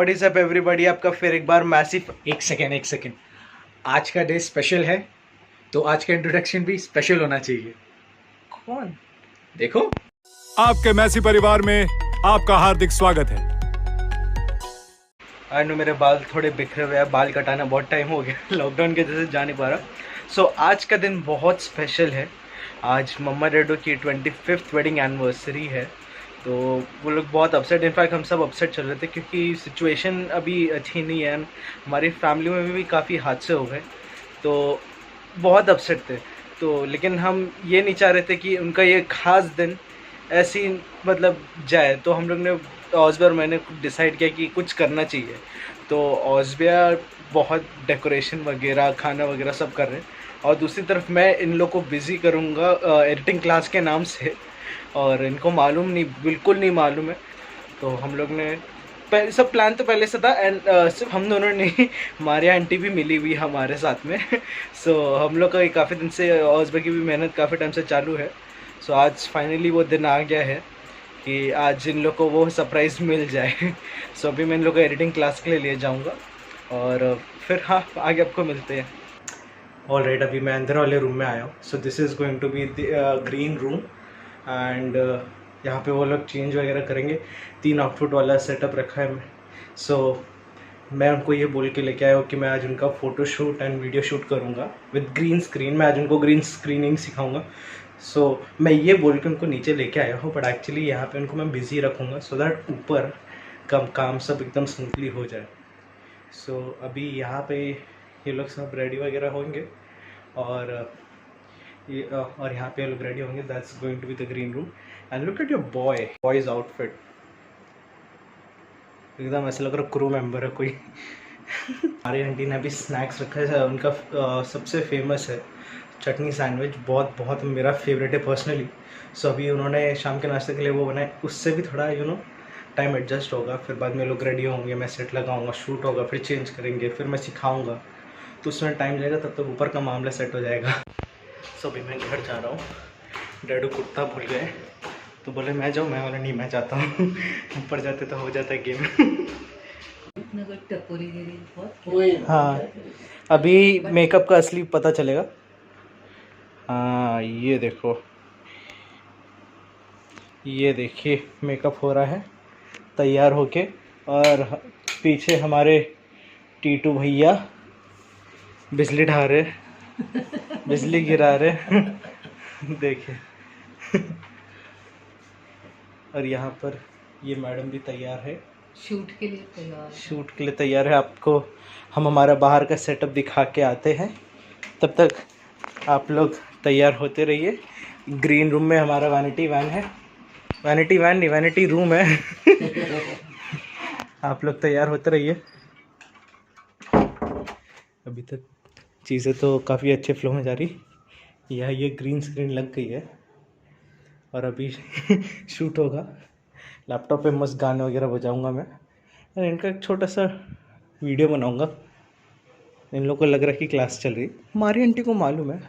What is up everybody, आपका फिर एक बार मैसिव। एक सेकेंड आज का डे स्पेशल है तो आज का इंट्रोडक्शन भी स्पेशल होना चाहिए। कौन? देखो, आपके मैसी परिवार में आपका हार्दिक स्वागत है। आई नो मेरे बाल थोड़े बिखरे हुए हैं, बाल कटाना बहुत टाइम हो गया, लॉकडाउन के वजह से जा नहीं पा रहा। सो आज का दिन बहुत स्पेशल है। आज मम्मा डैडो की 25th वेडिंग एनिवर्सरी है, तो वो लोग बहुत अपसेट, इनफैक्ट हम सब अपसेट चल रहे थे क्योंकि सिचुएशन अभी अच्छी नहीं है। हमारी फैमिली में भी काफ़ी हादसे हो गए, तो बहुत अपसेट थे। तो लेकिन हम ये नहीं चाह रहे थे कि उनका ये ख़ास दिन ऐसी मतलब जाए, तो हम लोग ने ऑज़बिया और मैंने डिसाइड किया कि कुछ करना चाहिए। तो ऑज़बिया बहुत डेकोरेशन वगैरह, खाना वगैरह सब कर रहे हैं, और दूसरी तरफ मैं इन लोग को बिज़ी करूँगा एडिटिंग क्लास के नाम से, और इनको मालूम नहीं, बिल्कुल नहीं मालूम है। तो हम लोग ने सब प्लान तो पहले से था, एंड सिर्फ हम दोनों नहीं, हमारी आंटी भी मिली हुई हमारे साथ में। सो हम लोग का काफ़ी दिन से, ऑज़बिया की भी मेहनत काफ़ी टाइम से चालू है। सो आज फाइनली वो दिन आ गया है कि आज इन लोग को वो सरप्राइज़ मिल जाए। सो अभी मैं इन लोग को एडिटिंग क्लास के लिए जाऊँगा, और फिर हाँ आगे आपको मिलते हैं। ऑलराइट, अभी मैं अंदर वाले रूम में आया हूँ। So this is going to be the green room, and यहाँ पे वो लोग चेंज वगैरह करेंगे। 3 आउटफिट वाला सेटअप रखा है मैं। सो मैं उनको ये बोल के लेके आया हूँ कि मैं आज उनका photo shoot and video shoot करूँगा विद ग्रीन स्क्रीन। मैं आज उनको ग्रीन स्क्रीनिंग सिखाऊंगा। सो मैं ये बोल के उनको नीचे लेके आया हूँ, बट एक्चुअली यहाँ पे उनको मैं बिज़ी रखूँगा सो दैट ऊपर काम सब एकदम स्मूथली हो जाए। सो अभी यहाँ पे ये लोग सब रेडी वगैरह होंगे, और यहाँ पे लोग रेडी होंगे। That's going to be the green room. And look at your boys outfit, एकदम ऐसा लग रहा है क्रू मेंबर है कोई। हमारी आंटी ने अभी स्नैक्स रखा है, उनका सबसे फेमस है चटनी सैंडविच, बहुत मेरा फेवरेट है पर्सनली। सो अभी उन्होंने शाम के नाश्ते के लिए वो बनाए, उससे भी थोड़ा टाइम एडजस्ट होगा। फिर बाद में लोग रेडी होंगे, मैं सेट लगाऊंगा, शूट होगा, फिर चेंज करेंगे, फिर मैं सिखाऊंगा, तो उसमें टाइम जाएगा, तब तक ऊपर का मामला सेट हो जाएगा। सो अभी मैं घर जा रहा हूँ। डैडू कुर्ता भूल गए, तो बोले मैं जाऊँ, मैं बोला नहीं मैं जाता हूँ। ऊपर जाते तो हो जाता है गेम। हाँ, अभी मेकअप का असली पता चलेगा। हाँ ये देखो, ये देखिए मेकअप हो रहा है तैयार होके, और पीछे हमारे टीटू भैया बिजली ढा रहे, बिजली गिरा रहे। देखिए। और यहाँ पर ये मैडम भी तैयार है, शूट के लिए तैयार है। आपको हम हमारा बाहर का सेटअप दिखा के आते हैं, तब तक आप लोग तैयार होते रहिए। ग्रीन रूम में हमारा वैनिटी वैन है, वैनिटी वैन नहीं वैनिटी रूम है। आप लोग तैयार होते रहिए। अभी तक चीज़ें तो काफ़ी अच्छे फ्लो में जा रही। ये ग्रीन स्क्रीन लग गई है, और अभी शूट होगा। लैपटॉप पे मस्त गाने वगैरह बजाऊंगा मैं, और इनका एक छोटा सा वीडियो बनाऊंगा। इन लोगों को लग रहा है कि क्लास चल रही। हमारी आंटी को मालूम है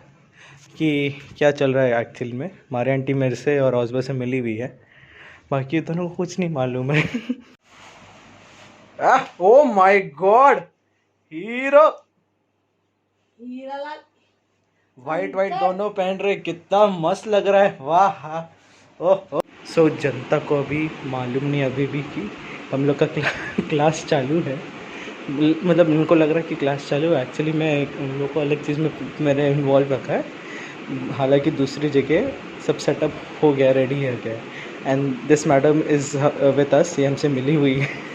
कि क्या चल रहा है एक्चुअल में। हमारी आंटी मेरे से और ऑज़बिया से मिली हुई है, बाकी दोनों को कुछ नहीं मालूम है। Oh my God, hero white दोनों पहन रहे, कितना मस्त लग रहा है, वाह। ओह सो जनता को अभी मालूम नहीं अभी भी कि हम लोग का क्लास चालू है। मतलब इनको लग रहा है कि क्लास चालू है, एक्चुअली मैं उन लोग को अलग चीज़ में मैंने इन्वॉल्व रखा है। हालांकि दूसरी जगह सब सेटअप हो गया, रेडी हो गया। And this madam is with us, ये हमसे मिली हुई है।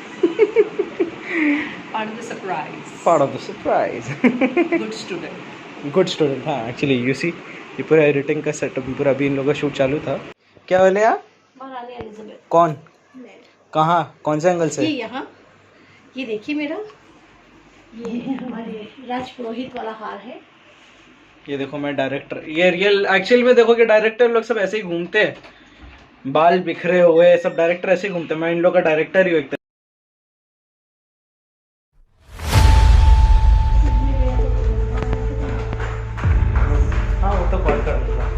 Part of the surprise. Good student. हाँ एक्चुअली यू सी, ये पूरा एडिटिंग का सेटअप पूरा अभी इन लोगों का शूट चालू था। क्या बोले आप? कौन? कहाँ? कौन से एंगल से? ये यहाँ, ये देखिए मेरा, ये हमारे राजपुरोहित वाला हार है। ये देखो मैं डायरेक्टर, ये रियल एक्चुअल में देखो कि डायरेक्टर लोग सब ऐसे ही घूमते हैं, बाल बिखरे हुए सब डायरेक्टर ऐसे ही घूमते हैं। मैं इन लोग का डायरेक्टर ही हूँ एक तरह। हाँ वो तो कॉल कर दूँगा।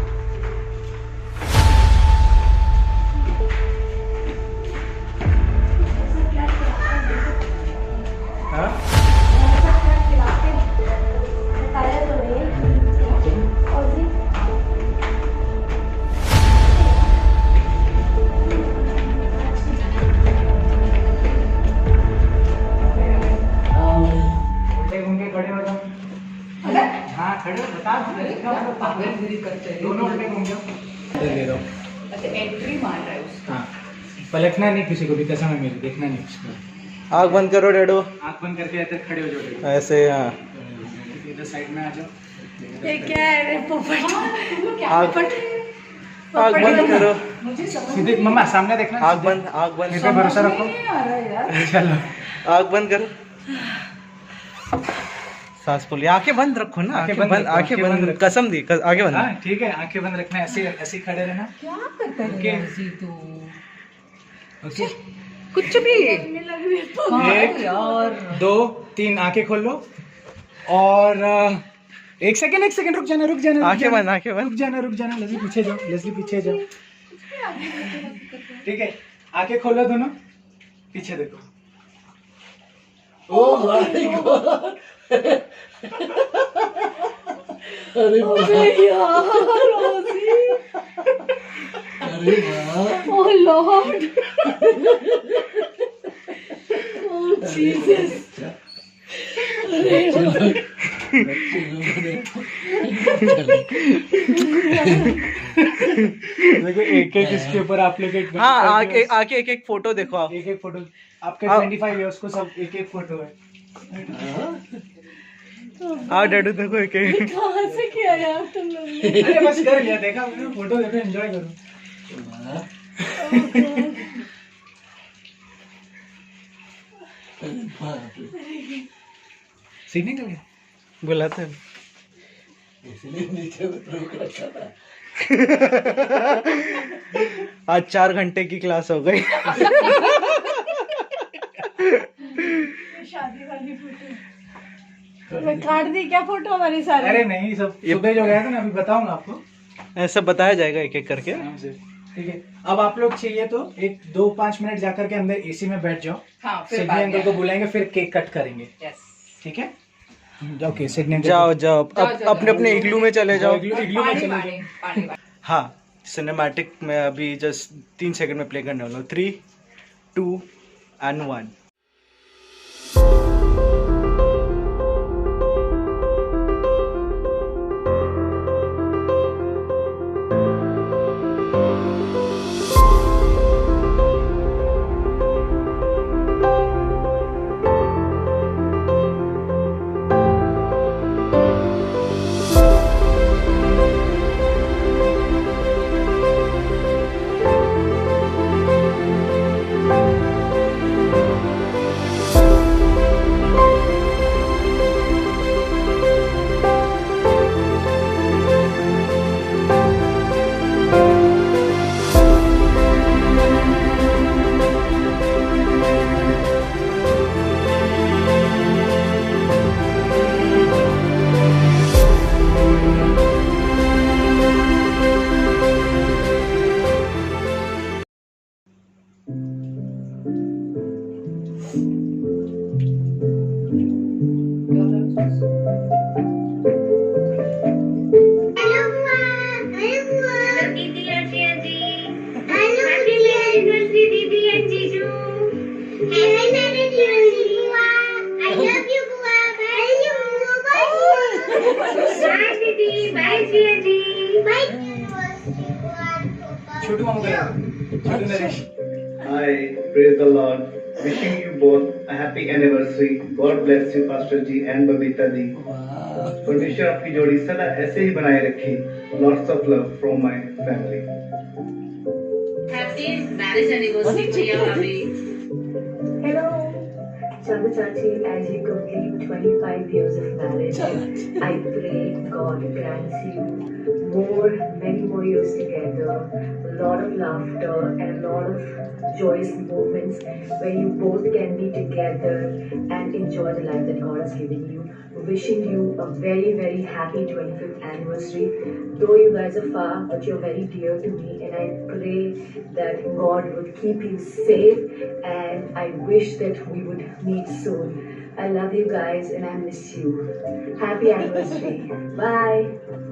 दोनों उल्टे घूम जाओ, इधर ले लो। अच्छा एंट्री मार रहा है उसका। हाँ, पलटना नहीं किसी को भी, कसम है मेरी, देखना नहीं उसको। आँख बंद करो डैडो, आँख बंद करके इधर खड़े हो जाओ, ऐसे। हाँ, इधर साइड में आ जाओ। ये क्या है रे पोपट? आँख आँख बंद करो, मुझे समझ सीधे मम्मा सामने देखना। आँख बंद, आँख बंद, मेरे पे भरोसा रखो। नहीं आ रहा है यार। चलो, आँख बंद करो, सांस फूलिए, आंखें बंद रखो ना, आंखें बंद, आंखें बंद, कसम दी, आंखें बंद। हाँ ठीक है, आंखें बंद रखना, ऐसे ऐसे खड़े रहना। क्या करता है ओके। नर्सी तू? ओके, कुछ भी। हाँ एक, यार 2 3 आंखें खोल लो और एक सेकंड रुक जाना, आंखें बंद, आंखें बंद। रुक जाना, लेस्ली पीछे जाओ, लेस्ली पीछे जाओ। ठीक है, आंखें खोलो दोनों, पीछे देखो। ओह माय गॉड, अरे यार रोजी, अरे वाह, ओह लॉर्ड, ओह जीसस। देखो एक एक इसके ऊपर आप लोग एक, हाँ, आके आके एक एक फोटो देखो आप। एक फोटो आपके 25 इयर्स को सब एक फोटो है। हाँ डैडू देखो एक एक। कहाँ से किया यार तुम लोग ने? अरे बस कर लिया, देखा फोटो देखो, एंजॉय करो। सीखने का क्या? बुलाते हैं। इसलिए नीचे में रुक रखा था। आज 4 घंटे की क्लास हो गई। शादी वाली फोटो मैं काट दी क्या फोटो हमारी सारी? अरे नहीं, सब सुबह जो गया था ना, अभी बताऊंगा आपको, ऐसा बताया जाएगा एक एक करके। आराम से। ठीक है, अब आप लोग चाहिए तो 1-2-5 मिनट जाकर के अंदर एसी में बैठ जाओ। हाँ फिर सिडनी बाद अंकल को बुलाएंगे, फिर केक कट करेंगे। यस ठीक है, ओके सिडनी अंकल जाओ जाओ, जाओ, अपने अपने इग्लू में चले जाओ। इग्लू में चले पानी जाओ। पानी हाँ, सिनेमैटिक में अभी जस्ट 3 सेकंड में प्ले करने वाला हूँ। 3, 2 and 1। छोटू मामू का छोटू Naresh. Hi, praise the Lord. Wishing you both a happy anniversary. God bless you, Pastor Ji and Babita Ji. परमेश्वर आपकी जोड़ी सदा ऐसे ही बनाए रखे। Lots of love from my family. Happy marriage anniversary, Priya Bhabhi. Hello, Chandu Chachi, as you complete 25 years of marriage, I pray God grants you many more years together, a lot of laughter and a lot of joyous moments where you both can be together and enjoy the life that God has given you. Wishing you a very, very happy 25th anniversary. Though you guys are far, but you're very dear to me, and I pray that God would keep you safe, and I wish that we would meet soon. I love you guys and I miss you. Happy anniversary. Bye.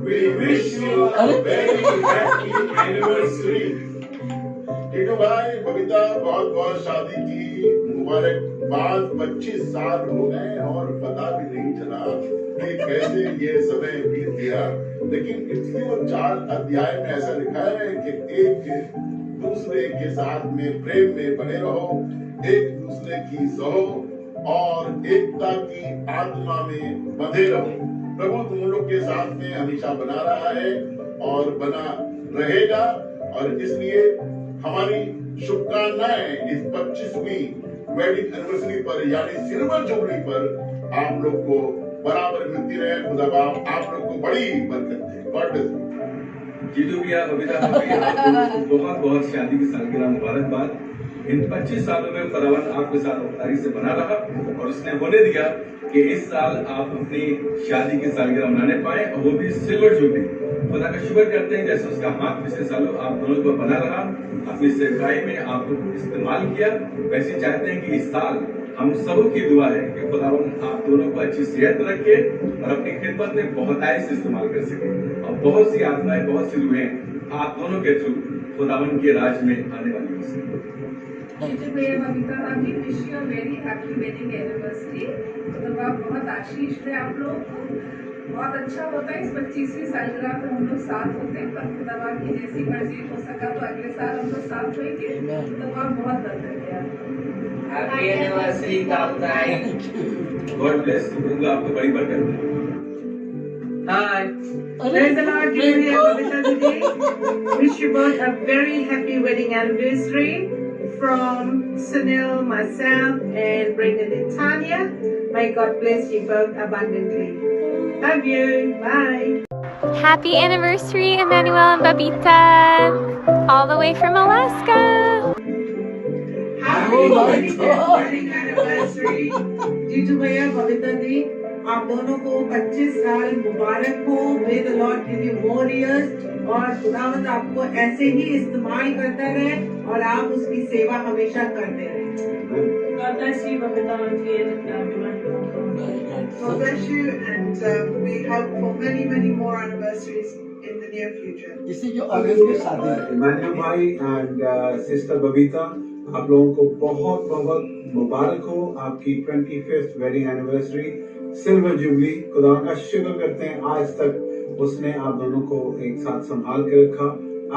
We wish you a very happy anniversary. Titu भाई बबीता बहुत बहुत शादी की मुबारकबाद। 25 साल हो गए और पता भी नहीं चला कि कैसे ये समय बीत गया। लेकिन इसकी वो 4 अध्याय में ऐसा लिखा है कि एक दूसरे के साथ में प्रेम में बने रहो, एक दूसरे की सहो और एकता की आत्मा में बंधे रहो। प्रभु तुम लोग के साथ में हमेशा बना रहा है और बना रहेगा, और इसलिए हमारी शुभकामनाएं इस 25वीं वेडिंग एनिवर्सरी पर यानी सिल्वर जुबली पर आप लोग को बराबर मिलती रहे। खुदा बाप आप लोग को बड़ी बरकत दे। God bless you. जीतू भैया, बबीता भाभी, आपको बहुत बहुत शादी की सालगिरह मुबारकबाद। इन 25 सालों में खुदावन आपके साथ वफादारी से बना रहा और उसने होने दिया कि इस साल आप अपनी शादी की सालगिरह मनाने पाए, और वो भी सिल्वर जुबली। खुदा का शुक्र करते हैं जैसे उसका हाथ पिछले सालों आप दोनों को बना रहा, अपनी सेवकाई में आपको इस्तेमाल किया, वैसे चाहते हैं कि इस साल हम सबों की दुआ है कि खुदावन आप दोनों को अच्छी सेहत रखे और अपनी खिदमत में बहुतायत से इस्तेमाल कर सके, और बहुत सी आत्माएं, बहुत सी रूहें आप दोनों के थ्रू खुदावन के राज में आने वाली हो। बबीता भाभी, wish you a very happy wedding anniversary. तो बहुत आशीष दे आप लोग को। बहुत अच्छा होता है इस 25वीं सालगिरह पर हम लोग साथ होते हैं, पर खुदा की जैसी मर्जी हो सका तो अगले साल हम लोग साथ होंगे। तो बहुत बरकत है। हैप्पी एनिवर्सरी ताई। गॉड ब्लेस यू, आपको बड़ी बरकत दे। Hi. Praise the Lord, Babita Didi. Wish you both a very happy wedding anniversary from Sunil, myself, and Brendan and Tanya. May God bless you both abundantly. Love you. Bye. Happy anniversary, Emmanuel and Babita, all the way from Alaska. Happy wedding anniversary, Jitu Bhaiya, Babita Didi. आप दोनों को 25 साल मुबारक हो। मे the Lord give you more years, और खुदावंद आपको ऐसे ही इस्तेमाल करता रहे और आप उसकी सेवा हमेशा करते रहे। God bless you, Babita Auntie, and God bless you, and we hope for many, many more anniversaries in the near future. इसी जो अगस्त की शादी है। इमानुएल भाई एंड सिस्टर बबीता, आप लोगों को बहुत बहुत मुबारक हो आपकी 25th wedding anniversary, silver jubilee. खुदा का शुक्र करते हैं आज तक उसने आप दोनों को एक साथ संभाल के रखा।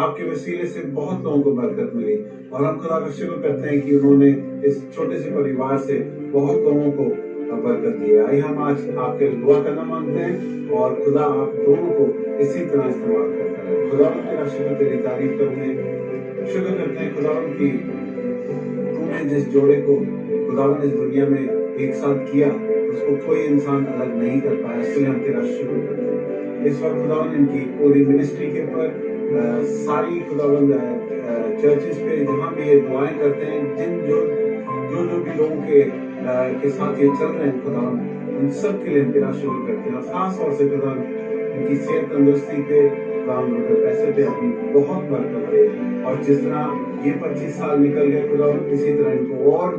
आपके वसीले से बहुत लोगों को बरकत मिली, और हम खुदा का शुक्र करते हैं कि उन्होंने इस छोटे से परिवार से बहुत लोगों को बरकत दी है। आइए हम आज आपके दुआ करना मांगते हैं, और खुदा आप दोनों को इसी तरह इस्तेमाल करता है। खुदा तेरा शुक्र, तेरी तारीफ करते हैं, शुक्र करते हैं खुदा की तूने जिस जोड़े को खुदावन इस दुनिया में एक साथ किया, उसको कोई इंसान अलग नहीं कर पाया, इसलिए हम तेरा शुक्र करते हैं। इस वक्त खुदावन इनकी पूरी मिनिस्ट्री के ऊपर सारी खुदावन चर्चेस पे जहाँ भी ये दुआएं करते हैं, जिन जो भी लोगों के साथ ये चल रहे हैं खुदावन, उन सब के लिए हम तेरा शुक्र करते हैं। और खास तौर से खुदावन इनकी सेहत तंदुरुस्ती पे, उनके पैसे पे अपनी बहुत बरकत दे, और जिस तरह ये 25 साल निकल गए खुदावन, इसी तरह इनको और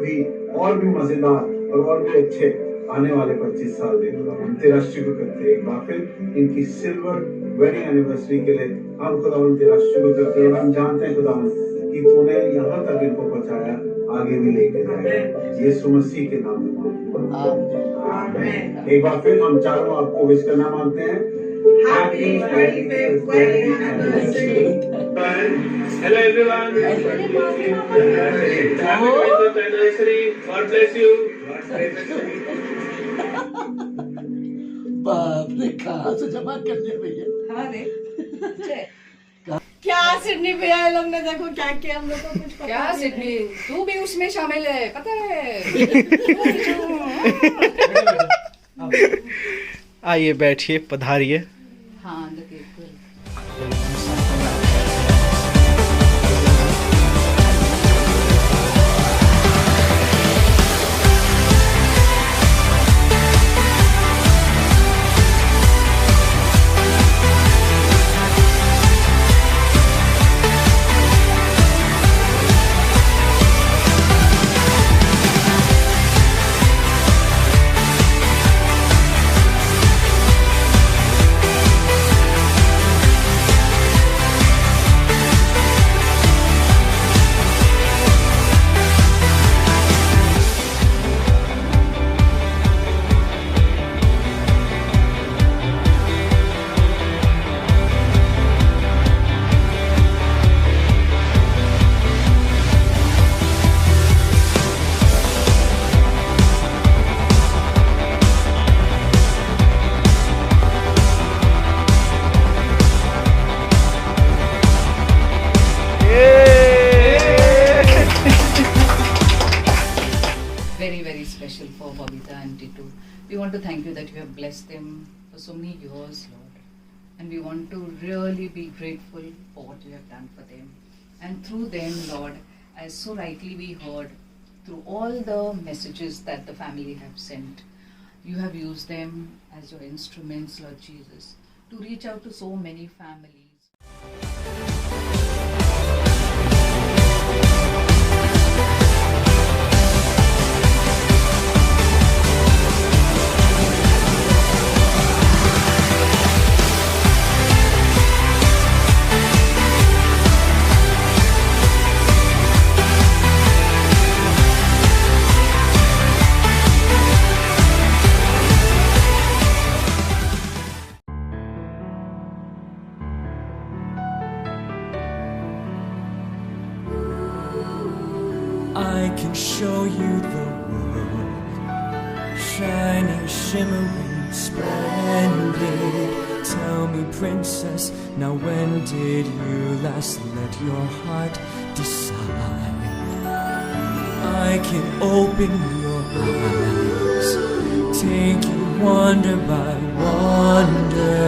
भी मजेदार और भी अच्छे आने वाले 25 साल दे। हम तेरा शुक्र करते हैं एक बार फिर इनकी सिल्वर वेडिंग एनिवर्सरी के लिए। हम खुदावन तेरा शुक्र करते हैं, और हम जानते हैं खुदावन कि तूने यहाँ तक इनको पहुँचाया, आगे भी लेके जाएगा, यीशु मसीह के नाम में आमीन। एक बार फिर हम चारों आपको विश करना मांगते हैं। Happy 25th wedding anniversary. Hello everyone. Happy 25th anniversary. God bless you. बाप रे, कहाँ से जमा करने भैया। हाँ रे, क्या सिडनी पे आए लोग ने, देखो क्या किया हम लोग को कुछ पता क्या नहीं। सिडनी तू भी उसमें शामिल है, पता है। आइए बैठिए, पधारिए। हाँ, special for Babita and Titu. We want to thank you that you have blessed them for so many years, Lord. And we want to really be grateful for what you have done for them. And through them, Lord, as so rightly we heard, through all the messages that the family have sent, you have used them as your instruments, Lord Jesus, to reach out to so many families. I can show you the world, shining, shimmering, splendid. Tell me, princess, now when did you last let your heart decide? I can open your eyes, take you wonder by wonder,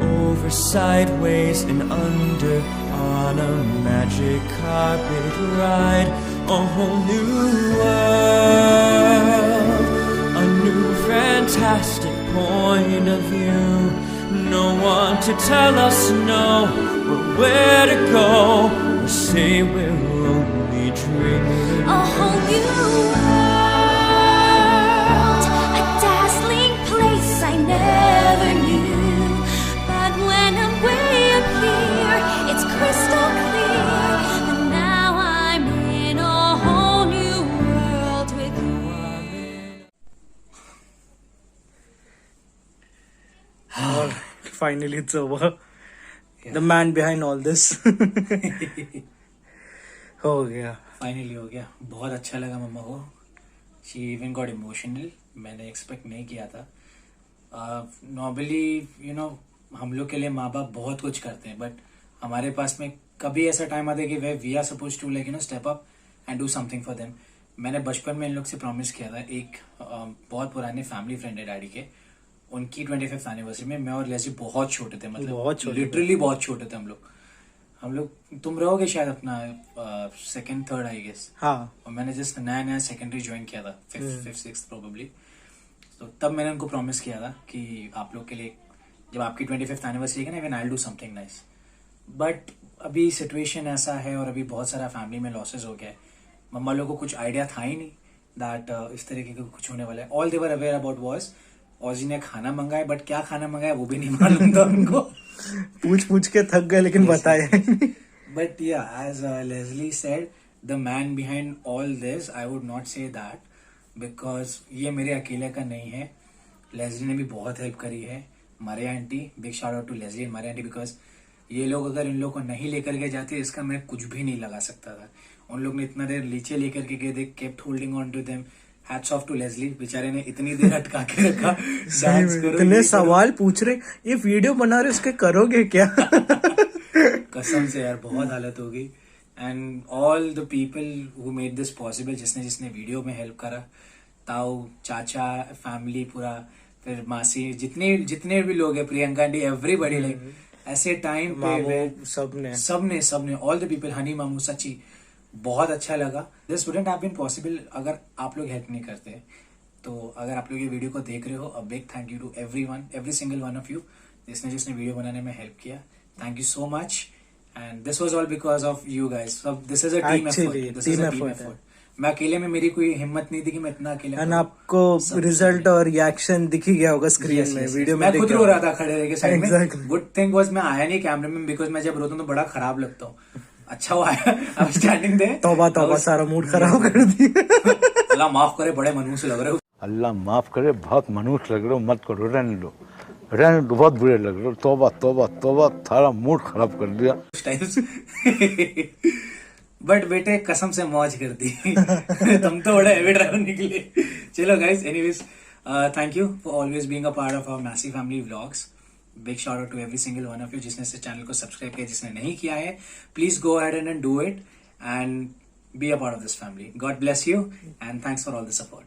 over, sideways, and under, on a magic carpet ride. A whole new world, a new fantastic point of view. No one to tell us no, or where to go, or say we're only dreaming. A whole new world, a dazzling place I never knew. But when I'm way up here, it's crystal clear. And now I'm in a whole new world with you. Finally it's over. The man behind all this. हो गया, finally हो गया. बहुत अच्छा लगा मम्मा को. She even got emotional. मैंने expect नहीं किया था. नॉर्मली यू नो हम लोग के लिए माँ बाप बहुत कुछ करते हैं, बट हमारे पास में कभी ऐसा टाइम आता है कि we are suppose to like you know step up and do something for them. मैंने बचपन में इन लोग से प्रॉमिस किया था. एक बहुत पुराने फैमिली फ्रेंड है डैडी के, उनकी 25th एनिवर्सरी में मैं और लेज़ी बहुत छोटे थे, मतलब लिटरली बहुत छोटे थे हम लोग. तुम रहोगे शायद अपना 2nd 3rd आई गेस. हाँ. और मैंने जस्ट नया सेकेंडरी ज्वाइन किया था, 5th 6th प्रोबेबली. तो तब मैंने उनको प्रॉमिस किया था कि आप लोग के लिए जब आपकी 25th एनिवर्सरी है ना, even I will do something nice. But अभी सिचुएशन ऐसा है और अभी बहुत सारा फैमिली में लॉसेस हो गया है. मम्मा लोग को कुछ आइडिया था ही नहीं दैट इस तरीके का कुछ होने वाला है. All they were aware about was Oggy ने खाना मंगाया, बट क्या खाना मंगाया वो भी नहीं मालूम था उनको. पूछ के थक गए लेकिन बताया. But yeah as Leslie said, the man behind all this, I would not say that because ये मेरे अकेले का नहीं है. लेज़ली ने भी बहुत हेल्प करी है. Maria aunty, big shout out to Leslie and Maria aunty, because ये लोग अगर इन लोग को नहीं लेकर के जाते इसका मैं कुछ भी नहीं लगा सकता था. उन लोग ने इतना देर नीचे लेकर के गए, they kept holding on to them. Hats off to Leslie, बेचारे ने इतनी देर अटका के रखा. इतने सवाल पूछ रहे, ये वीडियो बना रहे उसके करोगे क्या? कसम से यार बहुत हालत हो गई. And all the people who made this possible, जिसने वीडियो में हेल्प करा, ताऊ, चाचा, फैमिली पूरा, फिर मासी, जितने भी लोग हैं, प्रियंका आंटी, एवरीबॉडी, लाइक ऐसे टाइम पे सबने ऑल द पीपल, हनी मामू, सच्ची बहुत अच्छा लगा. This wouldn't have been possible अगर आप लोग हेल्प नहीं करते. तो अगर आप लोग ये वीडियो को देख रहे हो, a big thank you to every single one of you जिसने वीडियो बनाने में हेल्प किया. Thank you so much. And this was all because of you guys. This is a team effort. मैं अकेले में, मेरी कोई हिम्मत नहीं थी कि मैं इतना अकेले. एंड आपको रिजल्ट और रिएक्शन दिख ही गया होगा स्क्रीन में, वीडियो में. मैं खुद रो रहा था खड़े रह के साइड में. गुड थिंग वाज मैं आया नहीं कैमरे में, बिकॉज मैं जब रोता हूँ तो बड़ा खराब लगता हूँ. अच्छा वो आया, अब स्टैंडिंग दे. तौबा सारा मूड खराब कर दिया. अल्लाह माफ करे, बड़े मनहूस लग रहे हो. अल्लाह माफ करे, बहुत मनहूस लग रहे हो. मत करो, रहने दो, बहुत बुरे लग रहे हो. तौबा, थारा मूड खराब कर दिया. बट बेटे कसम से मौज कर दी. तुम तो बड़ा हेवी ड्राइवर निकले. चलो guys, anyways thank you for always being a part of our massive family vlogs. Big shout out to every single one of you जिसने इस चैनल को सब्सक्राइब किया. जिसने नहीं किया है, please go ahead and do it and be a part of this family. God bless you and thanks for all the support.